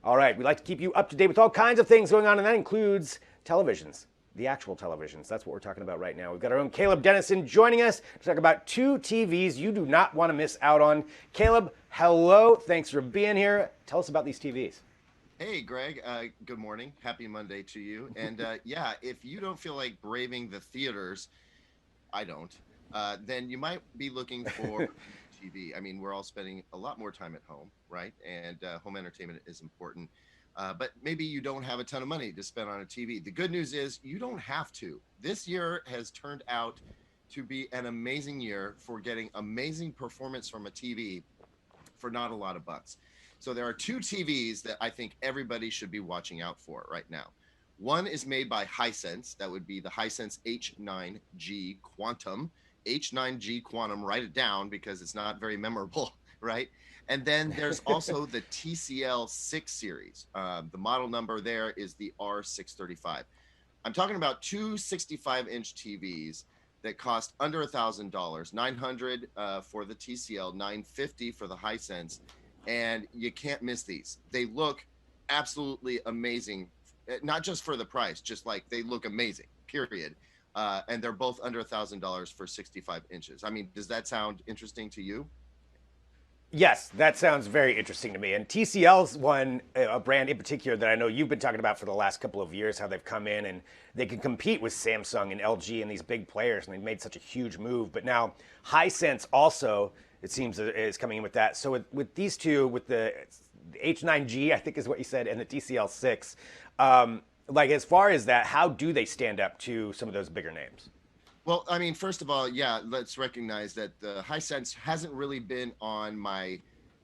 All right, we like to keep you up to date with all kinds of things going on, and that includes televisions, the actual televisions. That's what we're talking about right now. We've got our own Caleb Dennison joining us to talk about two TVs you do not want to miss out on. Caleb, hello. Thanks for being here. Tell us about these TVs. Hey, Greg. Good morning. Happy Monday to you. And yeah, if you don't feel like braving the theaters, I don't, then you might be looking for TV. I mean, we're all spending a lot more time at home, right? And home entertainment is important. But maybe you don't have a ton of money to spend on a TV. The good news is you don't have to. This year has turned out to be an amazing year for getting amazing performance from a TV for not a lot of bucks. So there are two TVs that I think everybody should be watching out for right now. One is made by Hisense. That would be the Hisense H9G Quantum. H9G Quantum, write it down because it's not very memorable, right? And then there's also the TCL 6 series. The model number there is the R635. I'm talking about two 65-inch TVs that cost under $1,000, 900 for the TCL, 950 for the Hisense, and you can't miss these. They look absolutely amazing, not just for the price, just like they look amazing, period. And they're both under $1,000 for 65 inches. I mean, does that sound interesting to you? Yes, that sounds very interesting to me. And TCL's one, a brand in particular that I know you've been talking about for the last couple of years, how they've come in and they can compete with Samsung and LG and these big players, and they've made such a huge move. But now Hisense also, it seems, is coming in with that. So with these two, with the H9G, I think is what you said, and the TCL 6, like as far as that, how do they stand up to some of those bigger names? Well, I mean, first of all, yeah, let's recognize that the Hisense hasn't really been on my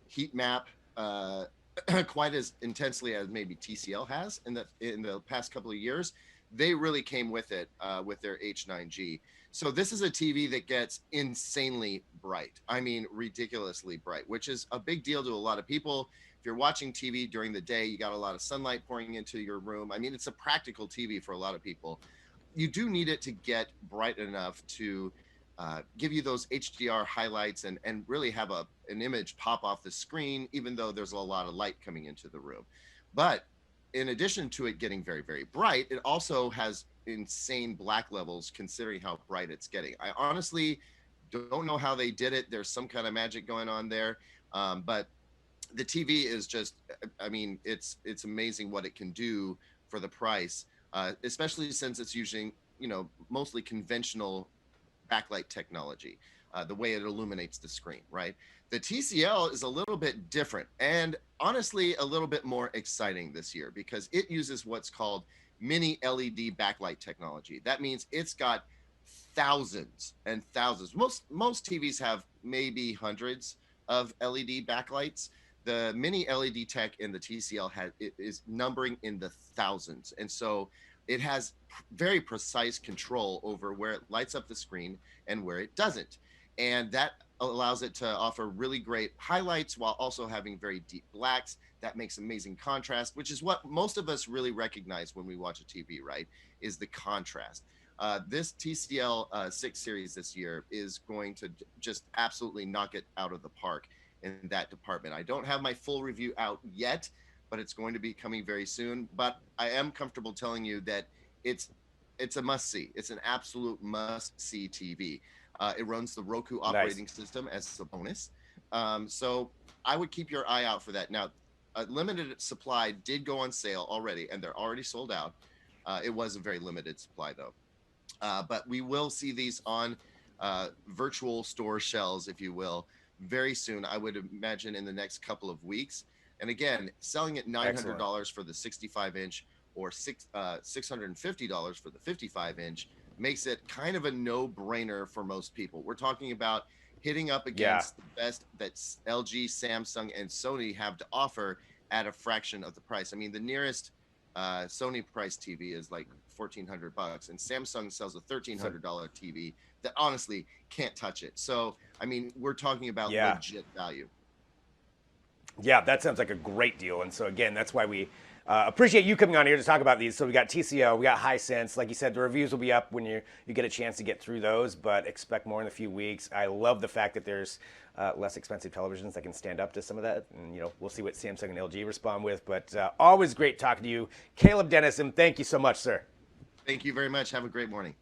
heat map quite as intensely as maybe TCL has in the past couple of years. They really came with it with their H9G. So this is a TV that gets insanely bright. I mean, ridiculously bright, which is a big deal to a lot of people. If you're watching TV during the day, you got a lot of sunlight pouring into your room. I mean, it's a practical TV for a lot of people. You do need it to get bright enough to give you those HDR highlights and really have an image pop off the screen, even though there's a lot of light coming into the room. But in addition to it getting very, very bright, it also has insane black levels considering how bright it's getting. I honestly don't know how they did it. There's some kind of magic going on there. But the TV is just, I mean, it's amazing what it can do for the price, especially since it's using, mostly conventional backlight technology, the way it illuminates the screen, right? The TCL is a little bit different and honestly a little bit more exciting this year because it uses what's called mini LED backlight technology. That means it's got thousands and thousands. Most TVs have maybe hundreds of LED backlights. The mini LED tech in the TCL is numbering in the thousands, and so it has very precise control over where it lights up the screen and where it doesn't. And that allows it to offer really great highlights while also having very deep blacks. That makes amazing contrast, which is what most of us really recognize when we watch a TV, right? Is the contrast. This TCL 6 series this year is going to just absolutely knock it out of the park in that department. I don't have my full review out yet, but it's going to be coming very soon. But I am comfortable telling you that it's a must see. It's an absolute must see TV. It runs the Roku Nice. operating system as a bonus. So I would keep your eye out for that. Now, a limited supply did go on sale already, and they're already sold out. It was a very limited supply, though. But we will see these on virtual store shelves, if you will, very soon. I would imagine in the next couple of weeks. And again, selling at Excellent. $900 for the 65-inch or $650 for the 55-inch makes it kind of a no-brainer for most people. We're talking about hitting up Yeah. against the best that LG, Samsung, and Sony have to offer at a fraction of the price. I mean, the nearest Sony price TV is like $1,400, and Samsung sells a So $1,300 TV that honestly can't touch it. So, I mean, we're talking about yeah. legit value. Yeah, that sounds like a great deal. And so again, that's why we appreciate you coming on here to talk about these. So we got TCL, we got Hisense. Like you said, the reviews will be up when you get a chance to get through those, but expect more in a few weeks. I love the fact that there's less expensive televisions that can stand up to some of that. And we'll see what Samsung and LG respond with. But always great talking to you, Caleb Dennison. Thank you so much, sir. Thank you very much. Have a great morning.